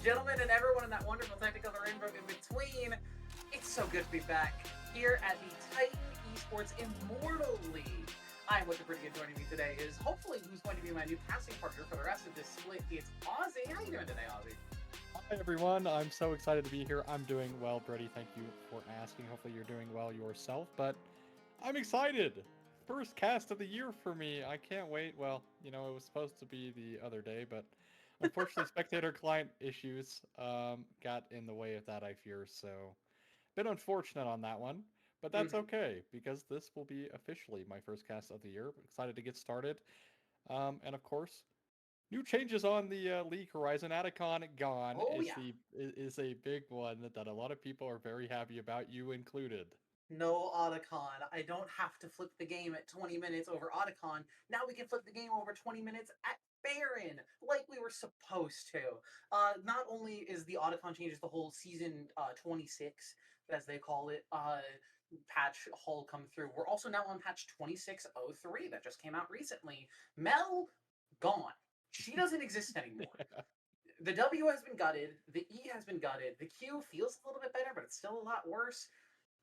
gentlemen, and everyone in that wonderful technical rainbow in between. It's so good to be back here at the Titan Esports Immortal League. I'm looking pretty good. Joining me today is hopefully who's going to be my new passing partner for the rest of this split. It's Ozzy. How you doing today, Ozzy? Hi everyone, I'm so excited to be here. I'm doing well, Brady. Thank you for asking. Hopefully you're doing well yourself, but I'm excited. First cast of the year for me. I can't wait. Well, it was supposed to be the other day, but unfortunately spectator client issues got in the way of that, I fear. So, bit unfortunate on that one, but that's Mm-hmm. okay because this will be officially my first cast of the year. Excited to get started. And of course, new changes on the League Horizon. Atacon gone Oh yeah. is a big one that a lot of people are very happy about, you included. No Otacon. I don't have to flip the game at 20 minutes over Otacon. Now we can flip the game over 20 minutes at Baron, like we were supposed to. Not only is the Otacon changes the whole season 26, as they call it, patch hull come through. We're also now on patch 2603 that just came out recently. Mel, gone. She doesn't exist anymore. The W has been gutted, the E has been gutted, the Q feels a little bit better, but it's still a lot worse.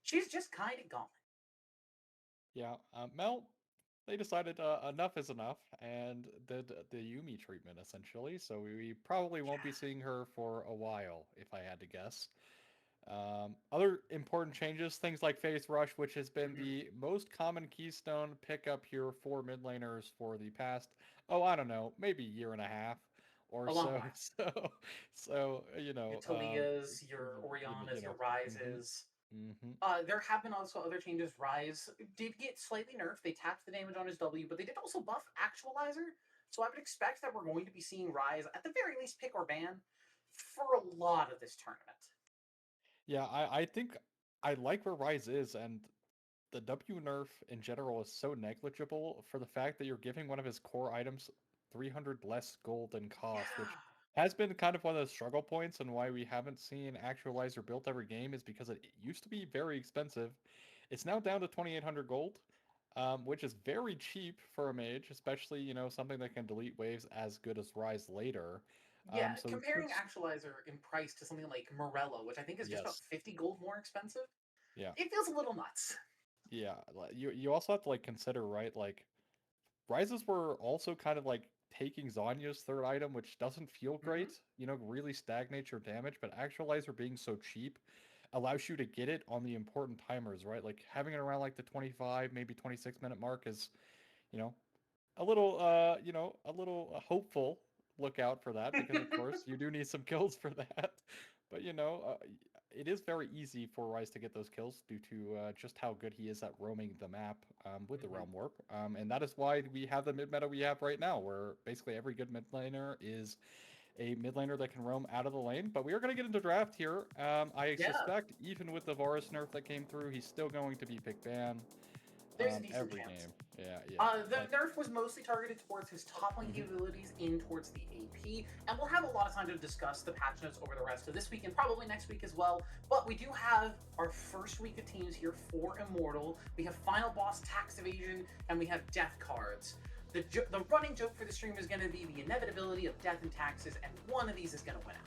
She's just kind of gone. Yeah, Mel, they decided enough is enough and did the Yumi treatment essentially. So we probably won't be Yeah. seeing her for a while, if I had to guess. Other important changes, things like Phase Rush, which has been Mhm. the most common keystone pickup here for mid laners for the past, oh, I don't know, maybe year and a half or A long so. while. Your Talias, your Orianas, your Mm-hmm, Rises. mm-hmm. There have been also other changes. Rise did get slightly nerfed. They tapped the damage on his W, but they did also buff Actualizer. So I would expect that we're going to be seeing Rise, at the very least, pick or ban for a lot of this tournament. Yeah, I think I like where Rise is, and the W nerf in general is so negligible for the fact that you're giving one of his core items 300 less gold than cost, which Yeah. has been kind of one of the struggle points and why we haven't seen Actualizer built every game is because it used to be very expensive. It's now down to 2,800 gold, which is very cheap for a mage, especially, something that can delete waves as good as Rise later. Yeah, So we comparing could, Actualizer in price to something like Morello, which I think is just about yes, 50 gold more expensive, yeah, it feels a little nuts. yeah. You also have to like consider, right, like Rises were also kind of like taking Zanya's third item, which doesn't feel Hmm. great, really stagnates your damage, but Actualizer being so cheap allows you to get it on the important timers, right? Like having it around like the 25, maybe 26-minute mark is, you know, a little hopeful. Look out for that because, of course, you do need some kills for that. But it is very easy for Rise to get those kills due to just how good he is at roaming the map with the Hmm. Realm Warp, and that is why we have the mid meta we have right now, where basically every good mid laner is a mid laner that can roam out of the lane. But we are going to get into draft here. I Yeah, suspect even with the Varus nerf that came through, he's still going to be pick ban there's a decent every chance. game. Yeah, The like. nerf was mostly targeted towards his top lane Mhm. capabilities in towards the AP, and we'll have a lot of time to discuss the patch notes over the rest of this week and probably next week as well. But we do have our first week of teams here for Immortal. We have Final Boss, Tax Evasion, and we have Death cards. The running joke for the stream is going to be the inevitability of death and taxes, and one of these is going to win out.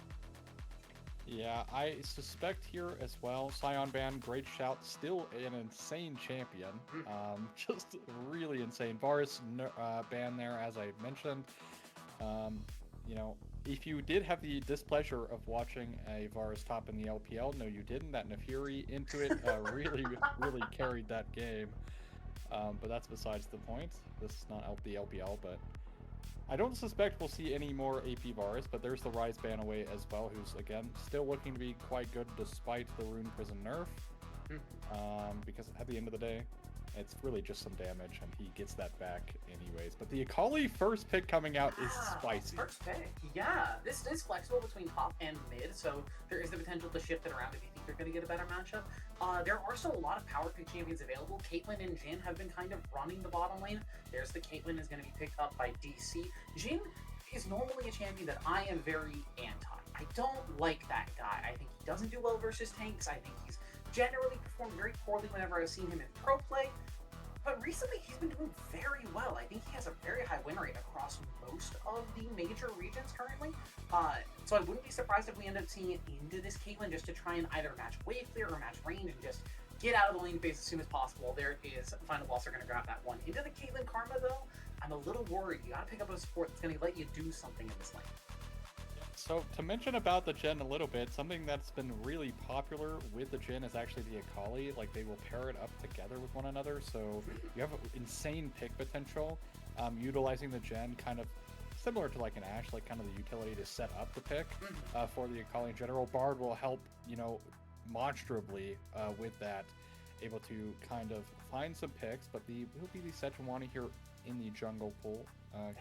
Yeah, I suspect here as well. Scion Ban, great shout. Still an insane champion. Mhm. Just really insane. Varus ban there, as I mentioned. Um, if you did have the displeasure of watching a Varus top in the LPL, no, you didn't. That Nafiri into it really, really carried that game. But that's besides the point. This is not the LPL, but I don't suspect we'll see any more AP Varus, but there's the Rise ban away as well, who's, again, still looking to be quite good despite the Rune Prison nerf. Because at the end of the day, it's really just some damage, and he gets that back anyways. But the Akali first pick coming out is Wow, spicy. first pick. Yeah, this is flexible between top and mid, so there is the potential to shift it around if you think you're going to get a better matchup. There are still a lot of power pick champions available. Caitlyn and Jhin have been kind of running the bottom lane. There's the Caitlyn is going to be picked up by DC. Jhin is normally a champion that I am very anti. I don't like that guy. I think he doesn't do well versus tanks. I think he's generally performed very poorly whenever I've seen him in pro play. But recently, he's been doing very well. I think he has a very high win rate across most of the major regions currently. So I wouldn't be surprised if we end up seeing it into this Caitlyn just to try and either match wave clear or match range and just get out of the lane phase as soon as possible. There is Final Boss are going to grab that one. Into the Caitlyn Karma, though, I'm a little worried. You got to pick up a support that's going to let you do something in this lane. So to mention about the Jhin a little bit, something that's been really popular with the Jhin is actually the Akali. Like they will pair it up together with one another, so you have insane pick potential. Utilizing the Jhin kind of similar to like an Ashe, like kind of the utility to set up the pick for the Akali in general. Bard will help, monstrously with that, able to kind of find some picks, but will be the Sejuani here in the jungle pool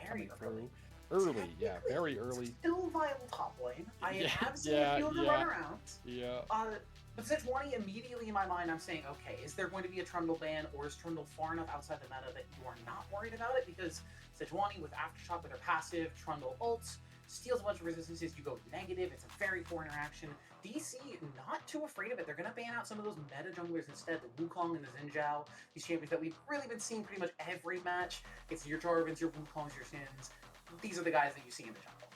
coming through. Early, yeah, very early. Still viable top lane. I have seen yeah, a few of them run around. Yeah. But Sejuani, immediately in my mind, I'm saying, okay, is there going to be a Trundle ban, or is Trundle far enough outside the meta that you are not worried about it? Because Sejuani with Aftershock with her passive, Trundle ults, steals a bunch of resistances, you go negative, it's a very poor interaction. DC, not too afraid of it. They're going to ban out some of those meta junglers instead, the Wukong and the Xin Zhao, these champions that we've really been seeing pretty much every match. It's your Jarvans, your Wukongs, your Sins. These are the guys that you see in the jungle.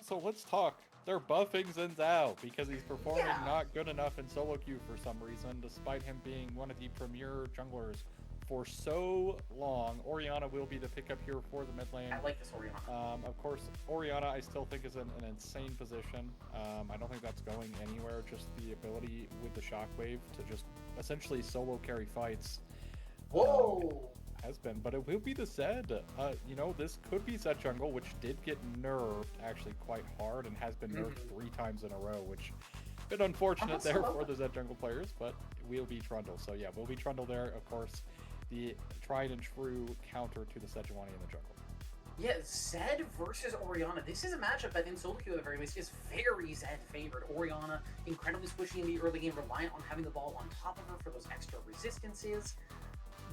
So let's talk. They're buffing Xin Zhao because he's performing not good enough in solo queue for some reason, despite him being one of the premier junglers for so long. Orianna will be the pickup here for the mid lane. I like this Orianna. Of course, Orianna I still think is in an insane position. I don't think that's going anywhere. Just the ability with the shockwave to just essentially solo carry fights. Whoa! Has been, but it will be the Zed. This could be Zed jungle, which did get nerfed actually quite hard and has been nerfed 3 times in a row, which a bit unfortunate there for the Zed jungle players, but we'll be Trundle. So yeah, we'll be Trundle there. Of course, the tried and true counter to the Sejuani in the jungle. Yeah, Zed versus Orianna. This is a matchup that in solo queue at the very least is very Zed favored. Orianna, incredibly squishy in the early game, reliant on having the ball on top of her for those extra resistances.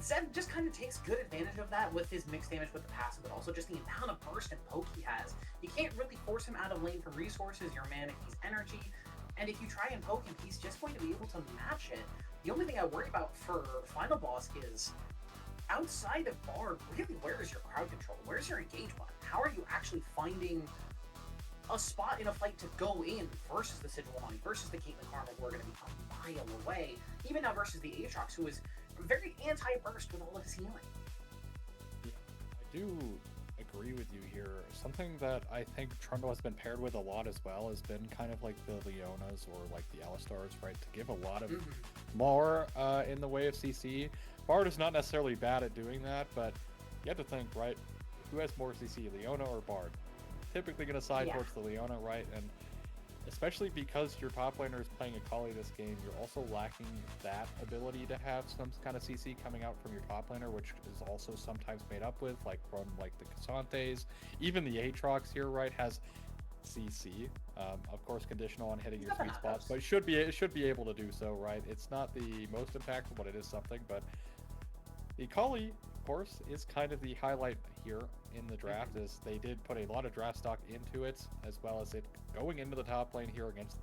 Zed just kind of takes good advantage of that with his mixed damage with the passive, but also just the amount of burst and poke he has. You can't really force him out of lane from resources, your mana, he's energy, and if you try and poke him, he's just going to be able to match it. The only thing I worry about for Final Boss is, outside of Bard, really where is your crowd control? Where's your engage button? How are you actually finding a spot in a fight to go in versus the Sejuani, versus the Caitlyn Karma, who are going to be a mile away, even now versus the Aatrox, who is very anti-burst with all of his healing. Yeah, I do agree with you here. Something that I think Trundle has been paired with a lot as well has been kind of like the Leonas or like the Alistars, right? To give a lot of more in the way of CC. Bard is not necessarily bad at doing that, but you have to think, right? Who has more CC, Leona or Bard? Typically going to side towards the Leona, right? And especially because your top laner is playing Akali this game, you're also lacking that ability to have some kind of CC coming out from your top laner, which is also sometimes made up with, like from like the Casantes. Even the Aatrox here, right, has CC. Of course, conditional on hitting your sweet spots, but it should be able to do so, right? It's not the most impactful, but it is something. But the Akali, of course, is kind of the highlight here in the draft, is they did put a lot of draft stock into it, as well as it going into the top lane here against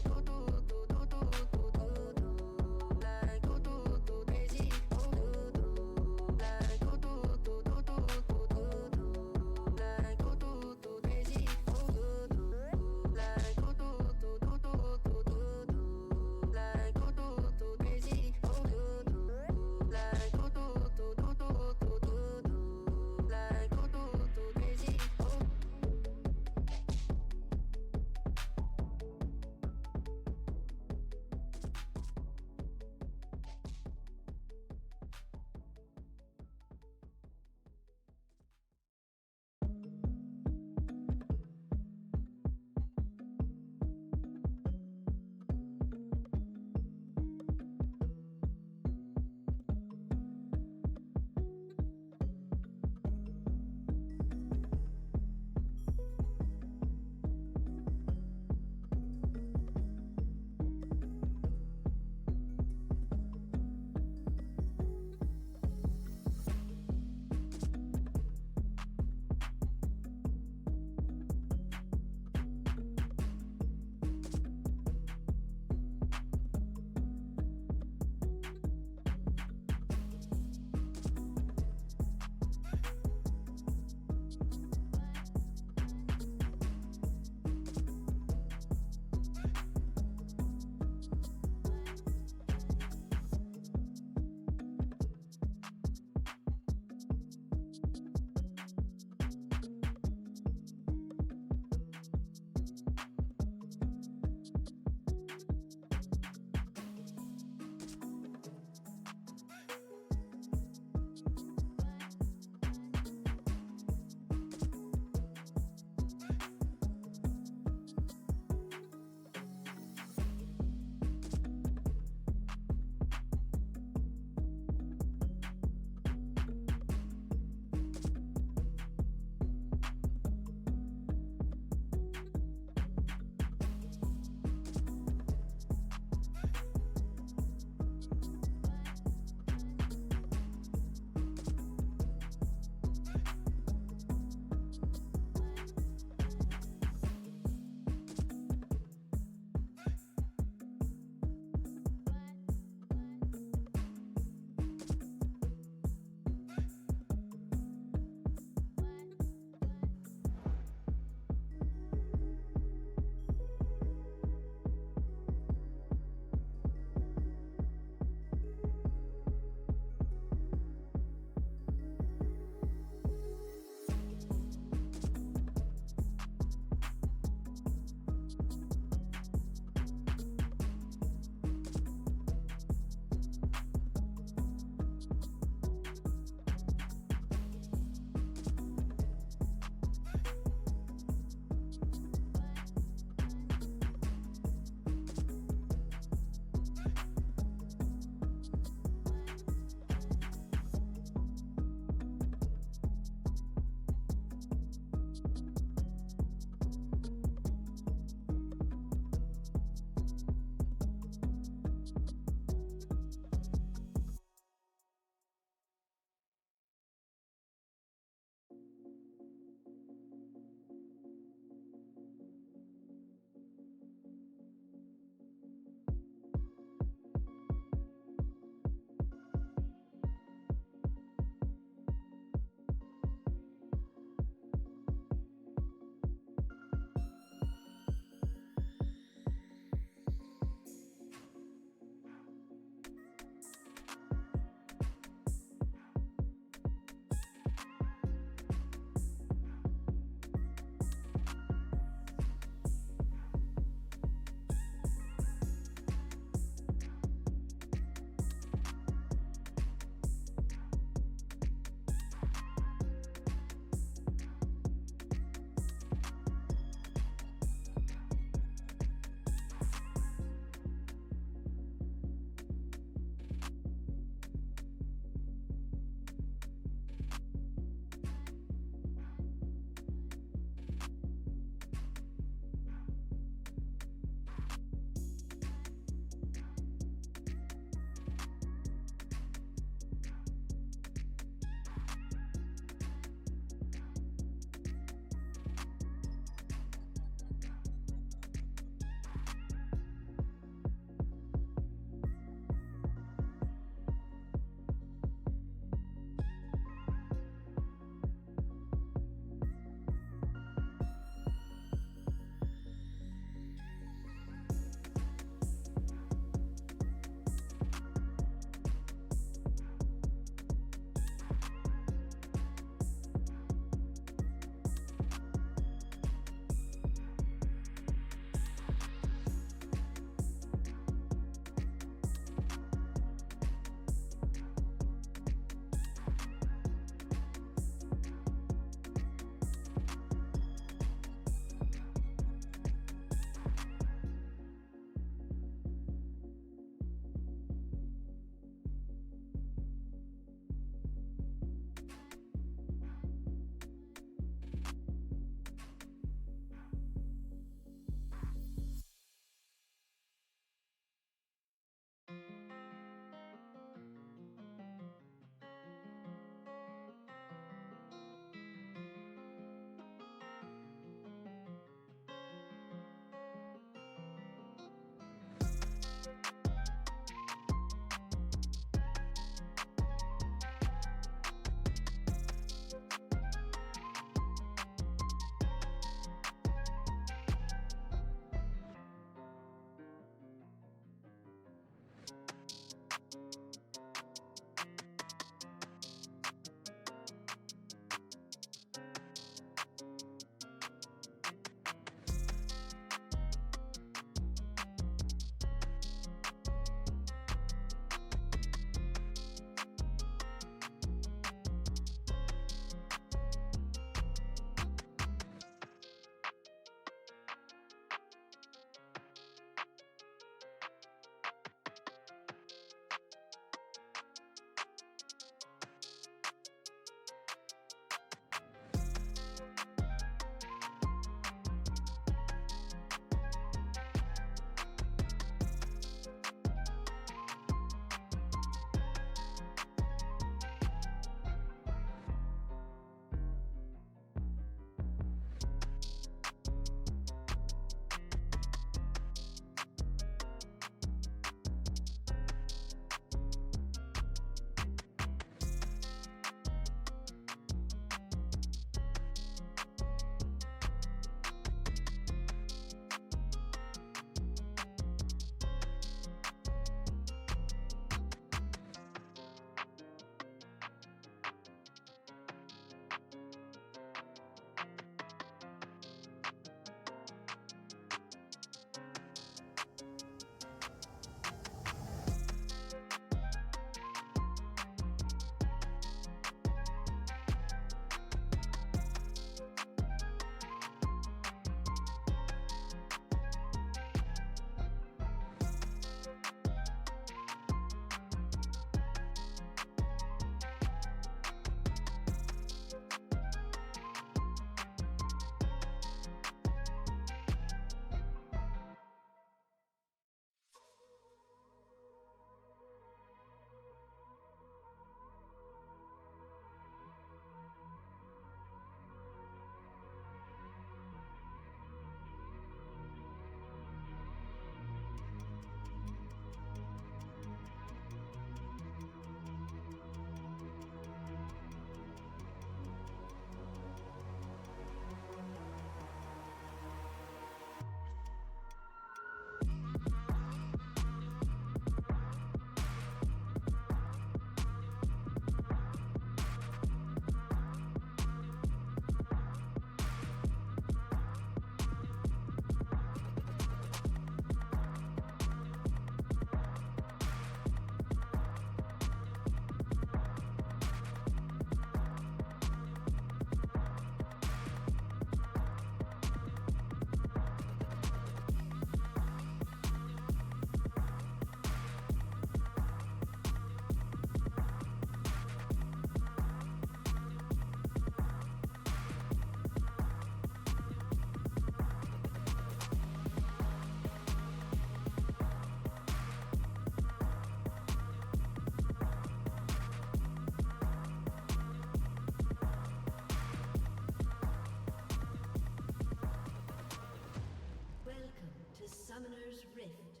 Summoner's Rift.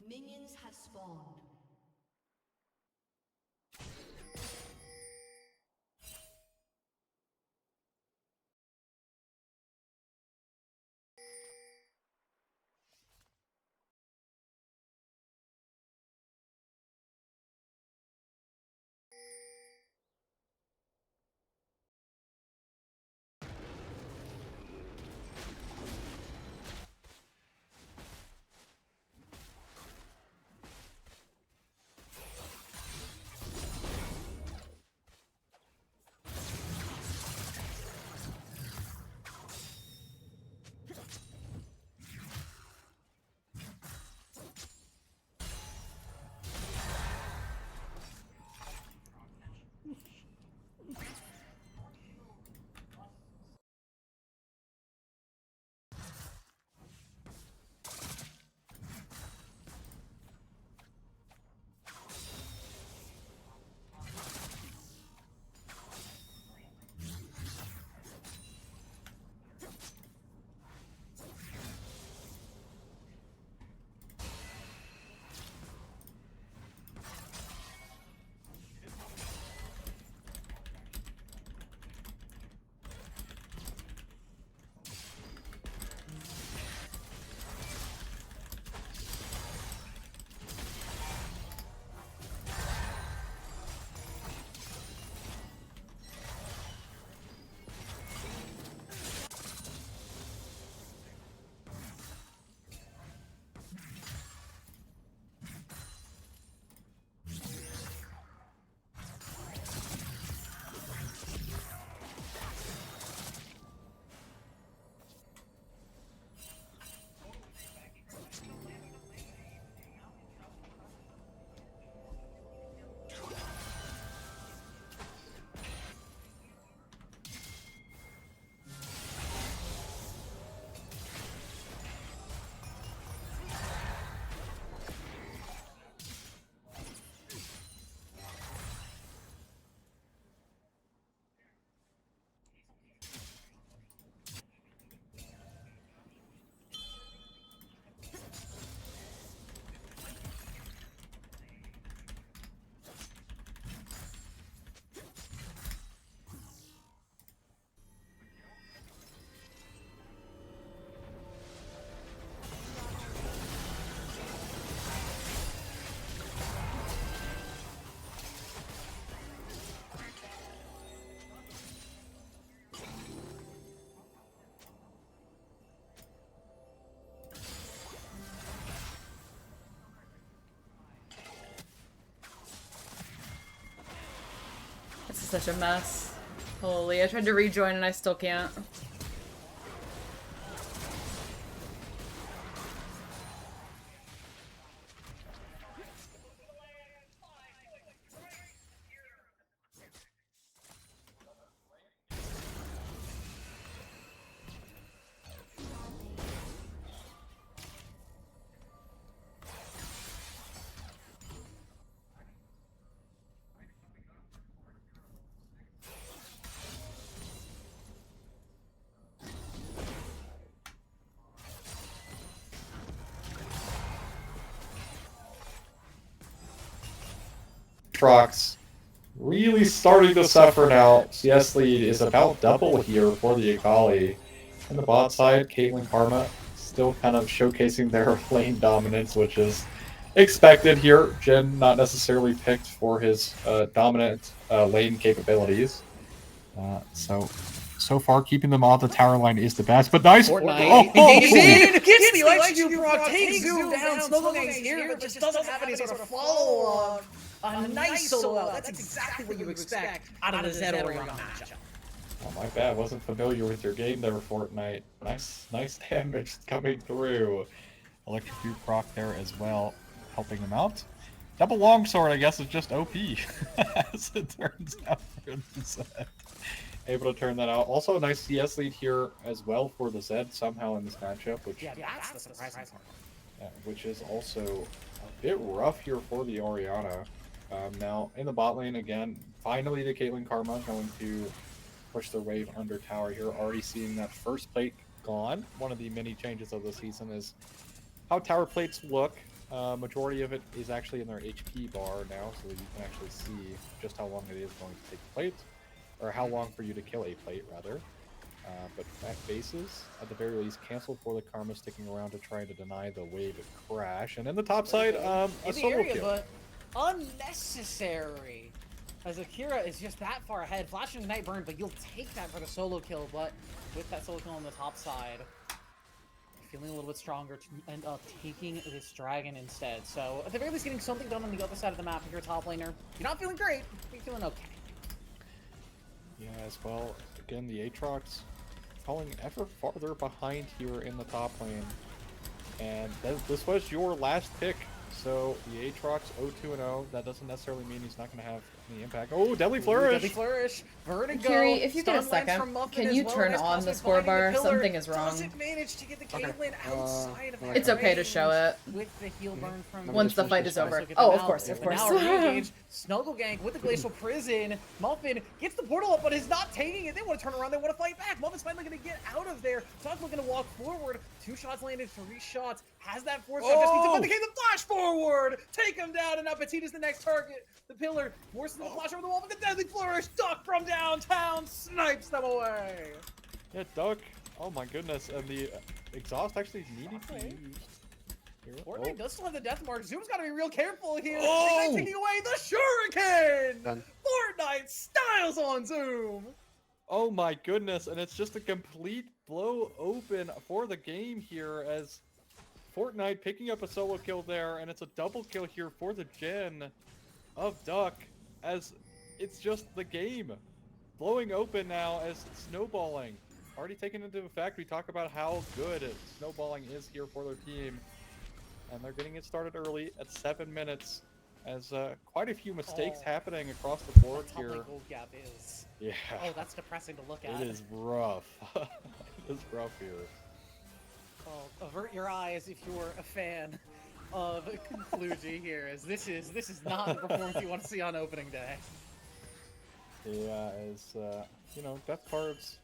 Minions have spawned. Such a mess. Holy, I tried to rejoin and I still can't. Trox really starting to suffer now. CS lead is about double here for the Akali. On the bot side, Caitlyn Karma still kind of showcasing their lane dominance, which is expected here. Jhin not necessarily picked for his dominant lane capabilities. So far, keeping them off the tower line is the best, but nice! Fortnite. Gets the electric proc, takes Zoom down, Snowball's here, but just doesn't have any sort of follow-up. A nice solo out. That's exactly what you expect out of the Zed Orianna matchup. Oh, my bad. Wasn't familiar with your game there, Fortnite. Nice damage coming through. Electric proc there as well, helping him out. Double longsword, I guess, is just OP, as it turns out for the Zed. Able to turn that out. Also, a nice CS lead here as well for the Zed somehow in this matchup, which That's the surprising part. which is also a bit rough here for the Orianna. Now, in the bot lane again, finally the Caitlyn Karma going to push their wave under tower here. Already seeing that first plate gone. One of the many changes of the season is how tower plates look. Majority of it is actually in their HP bar now, so that you can actually see just how long it is going to take plate, or how long for you to kill a plate, rather. But at bases, at the very least, canceled for the Karma sticking around to try to deny the wave crash. And in the top side, a solo kill. But unnecessary. As Akira is just that far ahead. Flashing Night Burn, but you'll take that for the solo kill. But with that solo kill on the top side, feeling a little bit stronger to end up taking this dragon instead. So at the very least, getting something done on the other side of the map if you're a top laner. You're not feeling great, but you're feeling okay. Yeah, as well. Again, the Aatrox falling ever farther behind here in the top lane. And this was your last pick. So the Aatrox 0-2-0. That doesn't necessarily mean he's not going to have any impact. Oh, Deadly Flourish! Deadly Flourish! Vertigo! Kiri, if you get a second, can you turn on the score bar? Something is wrong. Doesn't manage to get the Caitlyn outside of It's okay to show it. With the heal burn from Once the fight is over. Oh, of course, of course. Now re-engage, Snuggle Gank with the Glacial Prison. Muffin gets the portal up, but is not taking it. They want to turn around. They want to fight back. Muffin's finally going to get out of there. Talk's looking to walk forward. 2 shots landed, 3 shots. Has that 4th shot. Just needs to vindicate the flash forward. Take him down, and now Petita's the next target. The pillar forces the flash over the wall, but the Deadly Flourish, Duck from downtown, snipes them away. Yeah, Duck. Oh my goodness. And the exhaust actually needing to be used. Fortnite does still have the death mark. Zoom's got to be real careful here. Oh! Taking away the Shuriken. Done. Fortnite styles on Zoom. Oh my goodness, and it's just a complete blow open for the game here as Fortnite picking up a solo kill there, and it's a double kill here for the Jhin of Duck, as it's just the game blowing open now as snowballing already taken into effect. We talk about how good snowballing is here for their team, and they're getting it started early at 7 minutes as quite a few mistakes happening across the board here. Top gold gap is. Yeah. Oh, that's depressing to look at. It is rough. It is rough here. Oh, avert your eyes if you're a fan of Concluji here, as this is not the performance you want to see on opening day. Yeah, as you know, Death Card's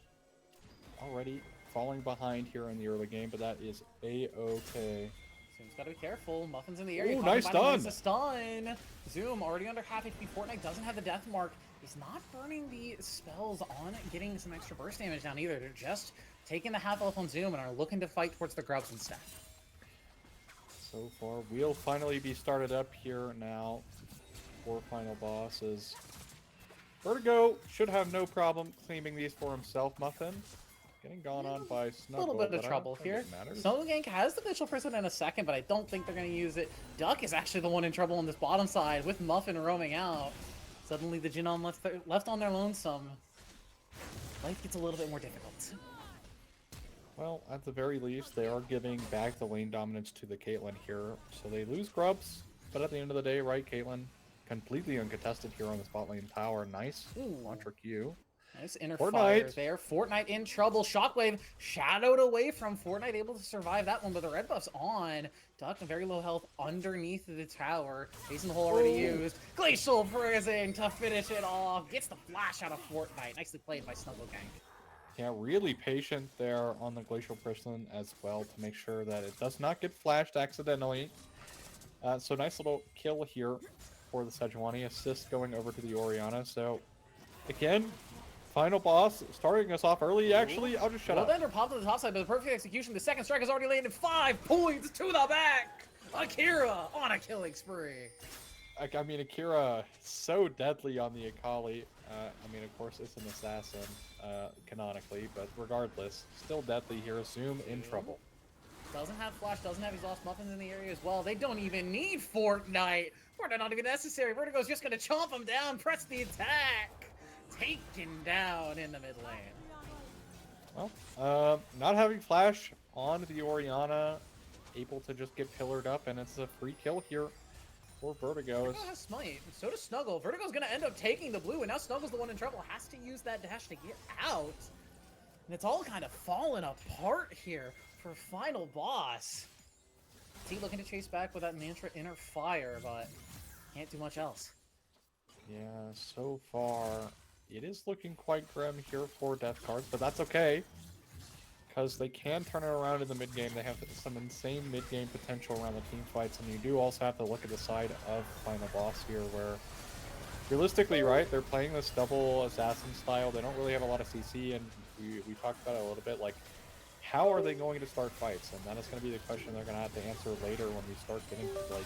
already falling behind here in the early game, but that is a-okay. Zoom's got to be careful. Muffin's in the area. Ooh, nice stun. Stun. Zoom already under half HP. Fortnite doesn't have the death mark. He's not burning the spells on getting some extra burst damage down either. They're just taking the half health on Zoom and are looking to fight towards the grubs instead. So far, we'll finally be started up here now for final bosses. Vertigo should have no problem claiming these for himself. Muffin getting gone on by Snuggle. A little bit of trouble here. Snuggle Gank has the Glacial Prison in a second, but I don't think they're going to use it. Duck is actually the one in trouble on this bottom side with Muffin roaming out. Suddenly the Jinon left on their lonesome. Life gets a little bit more difficult. Well, at the very least, they are giving back the lane dominance to the Caitlyn here. So they lose Grubs, but at the end of the day, right, Caitlyn completely uncontested here on the spot lane tower. Nice launcher Q. Nice inner fire Fortnite there. Fortnite in trouble. Shockwave shadowed away from Fortnite, able to survive that one, but the red buff's on. Duck, very low health underneath the tower. Facing the hole already used. Glacial Prison to finish it off. Gets the flash out of Fortnite. Nicely played by Snuggle Gang. Yeah, really patient there on the Glacial Prison as well to make sure that it does not get flashed accidentally. So nice little kill here for the Sejuani. Assist going over to the Orianna. So, again, final boss starting us off early. Actually, I'll just shut up. Ender popped on the top side, but the perfect execution. The second strike has already landed 5 points to the back. Akira on a killing spree. I mean, Akira, so deadly on the Akali. I mean, of course, it's an assassin, canonically, but regardless, still deadly here. Zoom in trouble. Doesn't have flash, doesn't have his lost muffins in the area as well. They don't even need Fortnite. Fortnite not even necessary. Vertigo's just gonna chomp him down, press the attack. Taken down in the mid lane. Well, not having flash on the Orianna, able to just get pillared up, and it's a free kill here for Vertigo. Vertigo has Smite, so does Snuggle. Vertigo's gonna end up taking the blue, and now Snuggle's the one in trouble. Has to use that dash to get out. And it's all kind of falling apart here for final boss. T looking to chase back with that Mantra inner fire, but can't do much else. Yeah, so far, it is looking quite grim here for Death Cards, but that's okay. Because they can turn it around in the mid-game. They have some insane mid-game potential around the team fights, and you do also have to look at the side of Final Boss here, where realistically, right, they're playing this double assassin style. They don't really have a lot of CC, and we talked about it a little bit, like, how are they going to start fights? And that is going to be the question they're going to have to answer later when we start getting, like,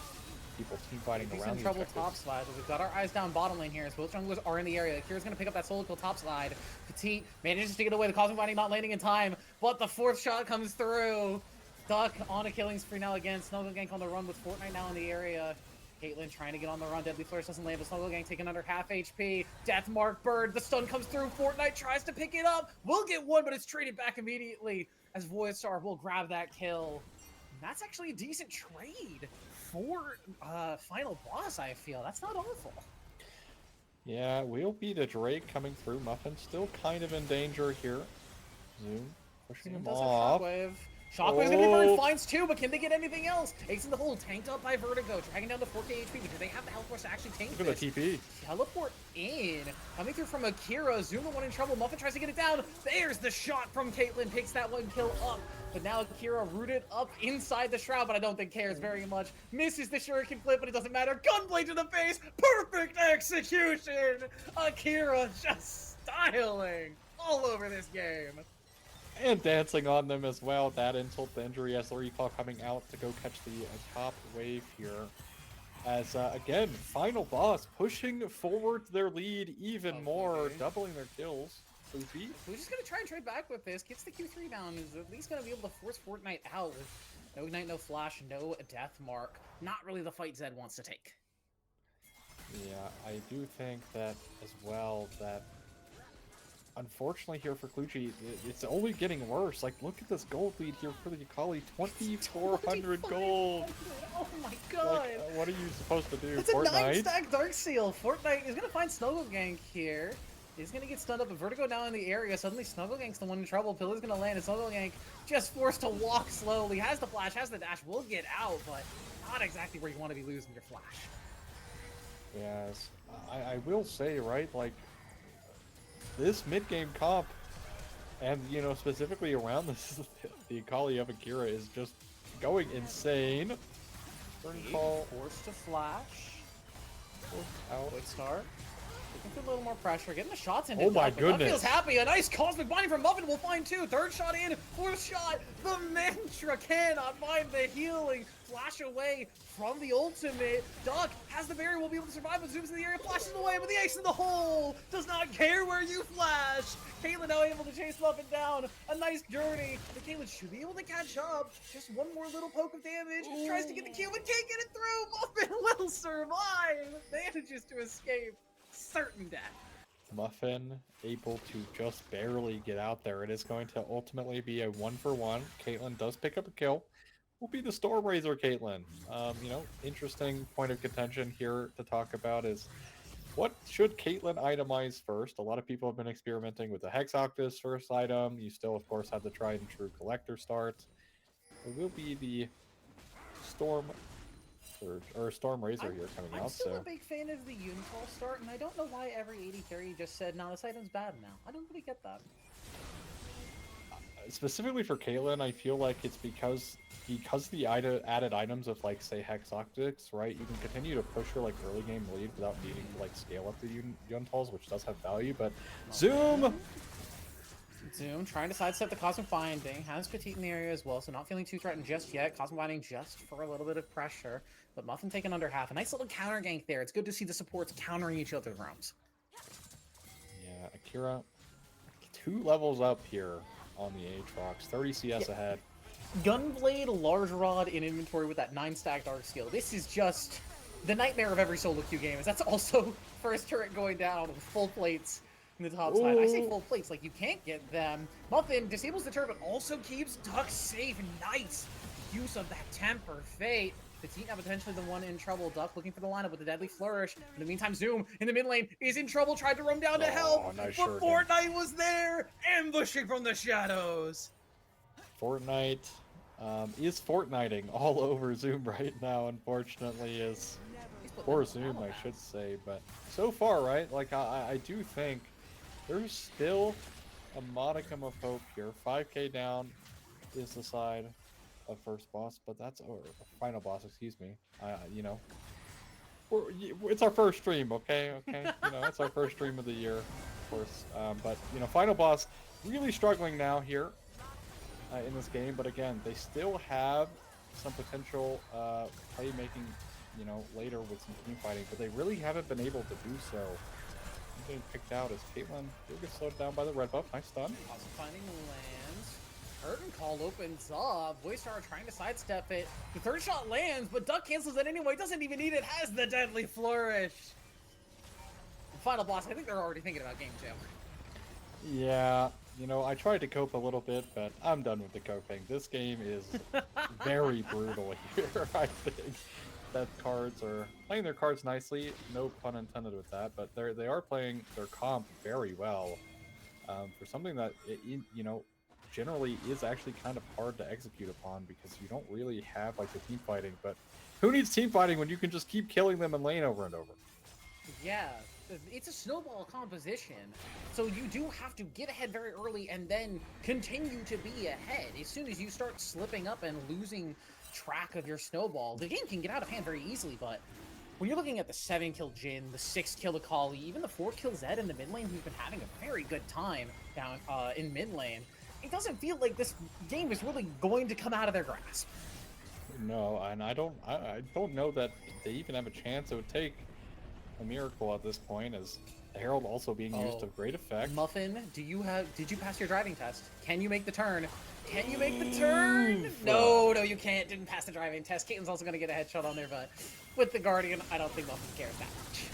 people team fighting He's around in these trouble objectives. top slide, but we've got our eyes down bottom lane here as both junglers are in the area. Kira's gonna pick up that solo kill top slide. Petite manages to get away, the Cosmic Binding not landing in time, but the 4th shot comes through. Duck on a killing spree now again. Snuggle Gank on the run with Fortnite now in the area. Caitlyn trying to get on the run. Deadly Flourish doesn't land, but Snuggle Gang taking under half HP. Death Mark Bird, the stun comes through. Fortnite tries to pick it up. Will get one, but it's traded back immediately as Voidstar will grab that kill. And that's actually a decent trade for final boss, I feel. That's not awful. Yeah, we'll be the Drake coming through. Muffin still kind of in danger here. Zoom pushing him off. Shockwave. Shockwave's gonna be burned, finds 2, but can they get anything else? Ace in the hole, tanked up by Vertigo, dragging down to 4k HP, but do they have the health force to actually tank Look this? at the TP. Teleport in, coming through from Akira. Zoom the one in trouble. Muffin tries to get it down. There's the shot from Caitlyn, picks that one kill up. But now Akira rooted up inside the shroud, but I don't think cares very much. Misses the shuriken flip, but it doesn't matter. Gunblade to the face, perfect execution. Akira just styling all over this game. And dancing on them as well. That insult to injury as the recall coming out to go catch the top wave here. As, again, final boss pushing forward their lead even more, doubling their kills. Fluffy. Who's just going to try and trade back with this, gets the Q3 down, is at least going to be able to force Fortnite out with no Ignite, no Flash, no Death Mark. Not really the fight Zed wants to take. Yeah, I do think that as well, that unfortunately here for Clutchy, it's only getting worse. Like, look at this gold lead here for the Akali, 2,400 gold. Oh my god. Like, what are you supposed to do, That's Fortnite? a 9-stack Dark Seal. Fortnite is going to find Snuggle Gank here. He's going to get stunned up, but Vertigo now in the area. Suddenly Snuggle Gank's the one in trouble. Pillar's going to land, and Snuggle Gank just forced to walk slowly. Has the flash, has the dash, will get out, but not exactly where you want to be losing your flash. Yes, I will say, right, like, this mid-game comp, and, you know, specifically around this, the Akali of Akira is just going insane. Burn call. Forced to flash. Out. Good start. Looking for a little more pressure. Getting the shots in. Oh my Duck goodness. feels happy. A nice Cosmic Binding from Muffin will find 2. 3rd shot in. 4th shot. The Mantra cannot find the healing. Flash away from the ultimate. Duck has the barrier, will be able to survive, but zooms in the area, flashes away, but the ace in the hole does not care where you flash. Caitlyn now able to chase Muffin down. A nice journey. But Caitlyn should be able to catch up. Just one more little poke of damage. Tries to get the kill, but can't get it through. Muffin will survive. Manages to escape. Certain death. Muffin able to just barely get out there. It is going to ultimately be a 1-for-1. Caitlyn does pick up a kill. Will be the Stormraiser Caitlyn. You know, interesting point of contention here to talk about is what should Caitlyn itemize first? A lot of people have been experimenting with the Hex Octus first item. You still, of course, have the tried and true Collector start. It will be the Storm Surge, or Storm Razor here coming out. I'm still so a big fan of the Unicorn start, and I don't know why every 83 just said, no, this item's bad now. I don't really get that. specifically for Caitlyn, I feel like it's because the added items of like say Hex Optics, right? You can continue to push your like early game lead without needing to like scale up the Yuntals, which does have value. But Zoom trying to sidestep the Cosmic Binding, has Petite in the area as well, so not feeling too threatened just yet. Cosmic Binding just for a little bit of pressure, but Muffin taking under half. A nice little counter gank there. It's good to see the supports countering each other's roams. Yeah, Akira 2 levels up here on the Aatrox, 30 CS ahead. Gunblade, Large Rod in inventory with that 9-stack Dark Skill. This is just the nightmare of every solo queue game. Is that's also first turret going down with full plates in the top side. I say full plates like you can't get them. Muffin disables the turret, but also keeps Duck safe. Nice use of that Temper Fate. Petite now potentially the one in trouble. Duck looking for the lineup with the Deadly Flourish. In the meantime, Zoom in the mid lane is in trouble. Tried to roam down to help, nice but Fortnite was there, ambushing from the shadows. Fortnite is Fortniting all over Zoom right now, unfortunately, or Zoom, I should say. But so far, right, like I do think there's still a modicum of hope here. 5k down is the side of first boss, but that's or final boss, excuse me. You know, it's our first stream, okay? You know, it's our first stream of the year, of course. But you know, final boss really struggling now here in this game. But again, they still have some potential playmaking, you know, later with some team fighting, but they really haven't been able to do so. Getting picked out as Caitlyn will get slowed down by the red buff. Nice stun. Also finding lands. Curtain Call opens up. Voidstar trying to sidestep it. The third shot lands, but Duck cancels it anyway. Doesn't even need it. Has the Deadly Flourish. The final boss, I think they're already thinking about game 2. Yeah, you know, I tried to cope a little bit, but I'm done with the coping. This game is very brutal here, I think. That cards are playing their cards nicely, no pun intended with that, but they are playing their comp very well for something that you know generally is actually kind of hard to execute upon because you don't really have like the team fighting. But who needs team fighting when you can just keep killing them in lane over and over? Yeah, it's a snowball composition, so you do have to get ahead very early and then continue to be ahead. As soon as you start slipping up and losing track of your snowball, the game can get out of hand very easily. But when you're looking at the 7-kill Jhin, the 6-kill Akali, even the 4-kill Zed in the mid lane, who's been having a very good time down in mid lane, it doesn't feel like this game is really going to come out of their grasp. No, and I don't know that they even have a chance. It would take a miracle at this point, as the Herald also being used to great effect. Muffin, did you pass your driving test? Can you make the turn? Can you make the turn? No, you can't. Didn't pass the driving test. Caitlin's also going to get a headshot on there, but with the Guardian, I don't think Muffin cares that much.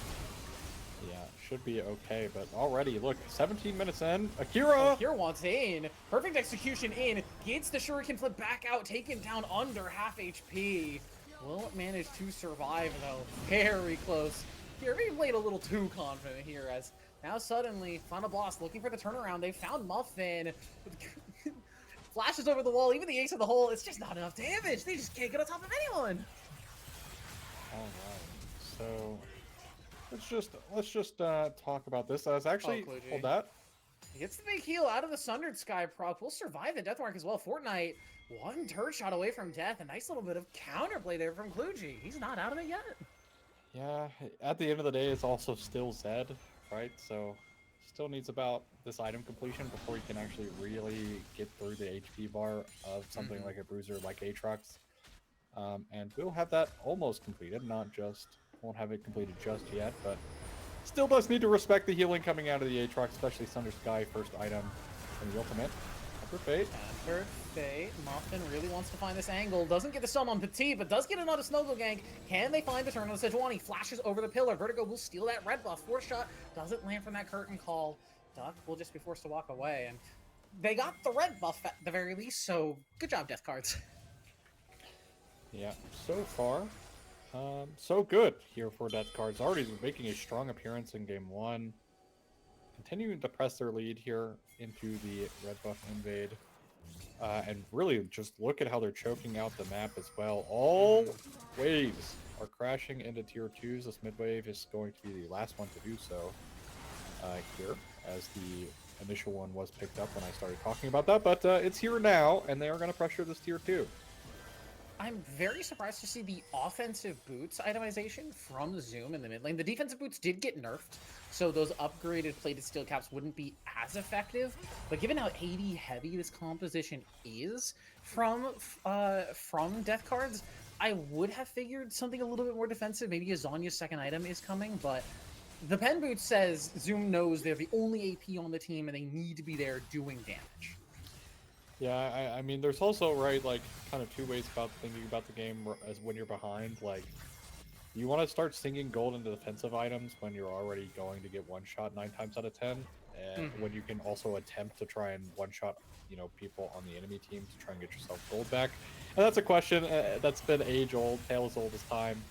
Yeah, should be okay, but already, look, 17 minutes in, Akira! Akira wants in. Perfect execution in. Gets the Shuriken flip back out, taken down under half HP. Will manage to survive, though. Very close. Here, maybe played a little too confident here, as now suddenly, final boss looking for the turnaround. They found Muffin. Flashes over the wall, even the ace of the hole. It's just not enough damage. They just can't get on top of anyone. Alright, so let's just talk about this. As actually hold that. He gets the big heal out of the Sundered Sky proc. Will survive the death mark as well. Fortnite, one turret shot away from death. A nice little bit of counterplay there from Kluji. He's not out of it yet. Yeah, at the end of the day, it's also still Zed, right? So still needs about this item completion before you can actually really get through the HP bar of something like a bruiser like Aatrox. And we'll have that almost completed, won't have it completed just yet, but still does need to respect the healing coming out of the Aatrox, especially Sunder Sky first item and the ultimate. Tempered Fate. Tempered Fate. Muffin really wants to find this angle. Doesn't get the stun on Petit, but does get another Snuggle Gank. Can they find the turn on the Sejuani? Flashes over the pillar. Vertigo will steal that red buff. Force shot doesn't land from that curtain call. Duck will just be forced to walk away. And they got the red buff at the very least, so good job, Death Cards. Yeah, so far, so good here for Death Cards. Already making a strong appearance in game 1. Continuing to press their lead here into the red buff invade. And really just look at how they're choking out the map as well. All waves are crashing into tier 2s. This mid wave is going to be the last one to do so here, as the initial one was picked up when I started talking about that. But it's here now, and they are going to pressure this tier 2. I'm very surprised to see the offensive boots itemization from Zoom in the mid lane. The defensive boots did get nerfed, so those upgraded plated steel caps wouldn't be as effective. But given how 80 heavy this composition is from Death Cards, I would have figured something a little bit more defensive. Maybe a Zonya's second item is coming, but the pen boot says Zoom knows they're the only AP on the team and they need to be there doing damage. Yeah, I mean, there's also, right, like, kind of two ways about thinking about the game as when you're behind. Like, you want to start sinking gold into defensive items when you're already going to get one-shot 9 times out of 10. And when you can also attempt to try and one-shot, you know, people on the enemy team to try and get yourself gold back. And that's a question that's been age-old, tale as old as time.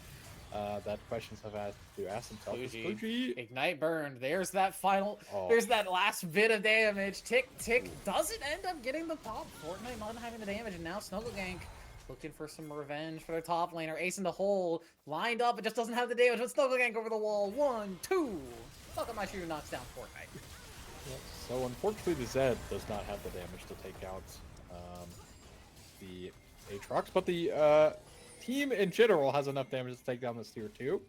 That questions have had to ask themselves. Fuji. Ignite burned. There's that final. There's that last bit of damage. Tick, tick. Doesn't end up getting the pop. Fortnite not having the damage, and now Snuggle Gank looking for some revenge for their top laner. Ace in the hole. Lined up. It just doesn't have the damage. But Snuggle Gank over the wall. 1, 2. Fuck up my shooter knocks down Fortnite. Yep. So unfortunately, the Zed does not have the damage to take out the Aatrox, but the team in general has enough damage to take down this tier 2,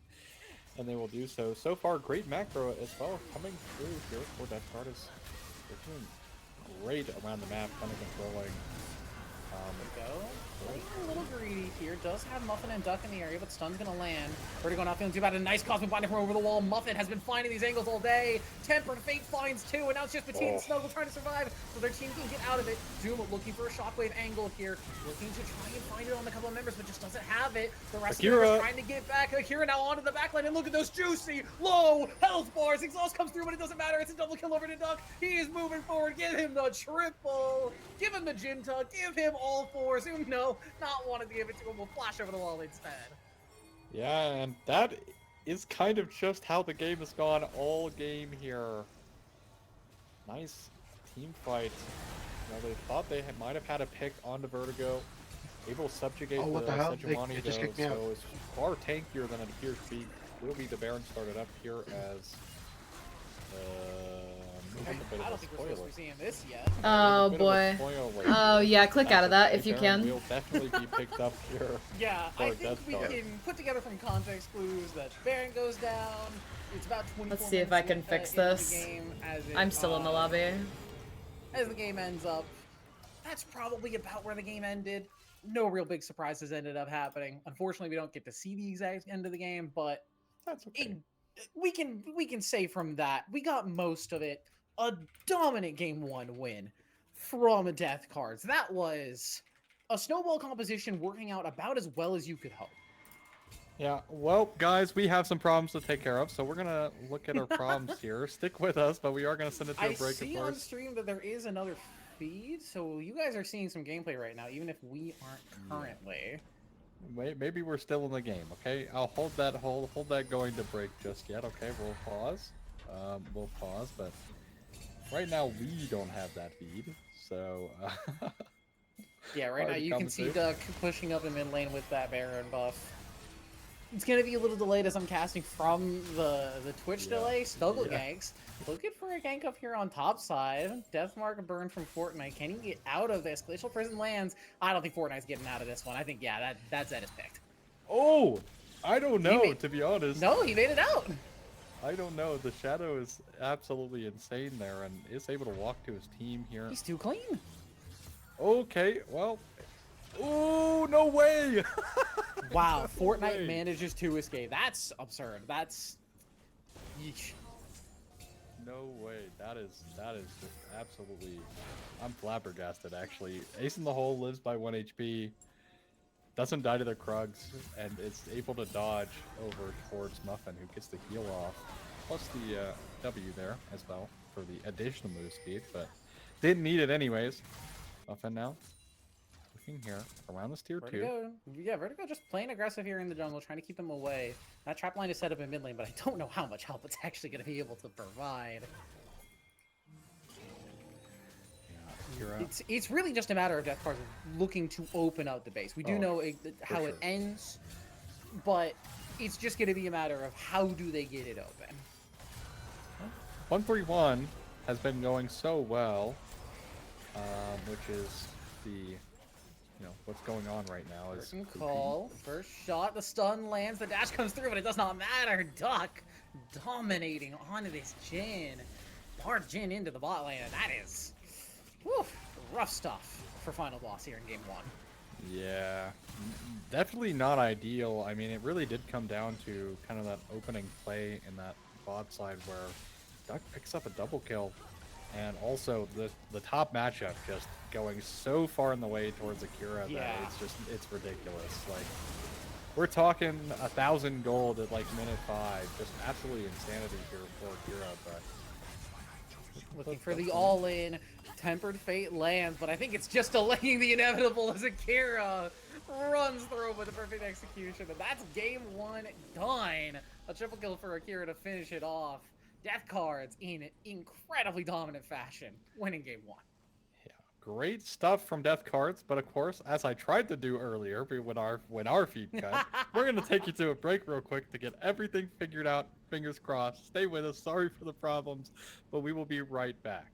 and they will do so. So far, great macro as well coming through here for Death Card. They're doing great around the map, kind of controlling. There we go. Playing a little greedy here. Does have Muffin and Duck in the area, but stun's gonna land. Vertigo not feeling too bad. A nice cosmic binding from over the wall. Muffin has been finding these angles all day. Tempered Fate finds 2, and now it's just Petite and Snuggle trying to survive, so their team can get out of it. Zoom looking for a shockwave angle here, looking to try and find it on a couple of members, but just doesn't have it. The rest of them are trying to get back. Akira now onto the backline, and look at those juicy, low health bars. Exhaust comes through, but it doesn't matter. It's a double kill over to Duck. He is moving forward. Give him the triple. Give him the Jin Tuck. Give him all 4. Zoom, no, not wanting to give it to him. Will flash over the wall instead. Yeah, and that is kind of just how the game has gone all game here. Nice team fight. You know, they thought they might have had a pick onto Vertigo. Able to subjugate the Sejuani, though, so it's far tankier than it appears to be. Will be the Baron started up here as I don't think we're supposed to be seeing this yet. Oh boy. Oh yeah, click out of that if you can. Will definitely be picked up here. Yeah, I think we can put together from context clues that Baron goes down. It's about 24 Let's see if I can fix this. I'm still in the lobby. As the game ends up, that's probably about where the game ended. No real big surprises ended up happening. Unfortunately, we don't get to see the exact end of the game, but that's okay. We can say from that we got most of it. A dominant game 1 win from Death Cards. That was a snowball composition working out about as well as you could hope. Yeah, well, guys, we have some problems to take care of, so we're gonna look at our problems here. Stick with us, but we are gonna send it to a break, of course. I see on stream that there is another feed, so you guys are seeing some gameplay right now, even if we aren't currently. Maybe we're still in the game, okay? I'll hold that going to break just yet, okay? We'll pause. But right now we don't have that feed, so yeah, right now you can see Duck pushing up in mid lane with that Baron buff. It's gonna be a little delayed as I'm casting from the Twitch delay. Snuggle ganks. Looking for a gank up here on top side. Death Mark burn from Fortnite. Can he get out of this? Glacial Prison lands. I don't think Fortnite's getting out of this one. I think, yeah, that's Zed is picked. Oh! I don't know, to be honest. No, he made it out! I don't know. The Shadow is absolutely insane there and is able to walk to his team here. He's too clean. Okay, well... Oh, no way! Wow, Fortnite manages to escape. That's absurd. That's... Yeesh. No way. That is just absolutely. I'm flabbergasted actually. Ace in the hole lives by 1 HP, doesn't die to the Krugs, and is able to dodge over towards Muffin, who gets the heal off, plus the W there as well for the additional move speed, but didn't need it anyways. Muffin now looking here around this tier 2. Vertigo, yeah, Vertigo just playing aggressive here in the jungle, trying to keep them away. That trap line is set up in mid lane, but I don't know how much help it's actually going to be able to provide. It's really just a matter of Death Cards looking to open out the base. We do know how it ends, but it's just going to be a matter of how do they get it open. 131 has been going so well, which is the, what's going on right now is Curtain call, first shot, the stun lands, the dash comes through, but it does not matter. Duck dominating onto this Jhin. Hard Jhin into the bot lane, and that is rough stuff for final boss here in game 1. Yeah, definitely not ideal. I mean, it really did come down to kind of that opening play in that bot side where Duck picks up a double kill, and also the top matchup just going so far in the way towards Akira that it's ridiculous. Like, we're talking 1,000 gold at like minute 5, just absolutely insanity here for Akira. But looking for the all-in. Tempered Fate lands, but I think it's just delaying the inevitable as Akira runs through with a perfect execution. And that's game 1 done. A triple kill for Akira to finish it off. Death Cards in incredibly dominant fashion, winning game 1. Yeah, great stuff from Death Cards, but of course, as I tried to do earlier when our feed cut, we're going to take you to a break real quick to get everything figured out. Fingers crossed. Stay with us. Sorry for the problems, but we will be right back.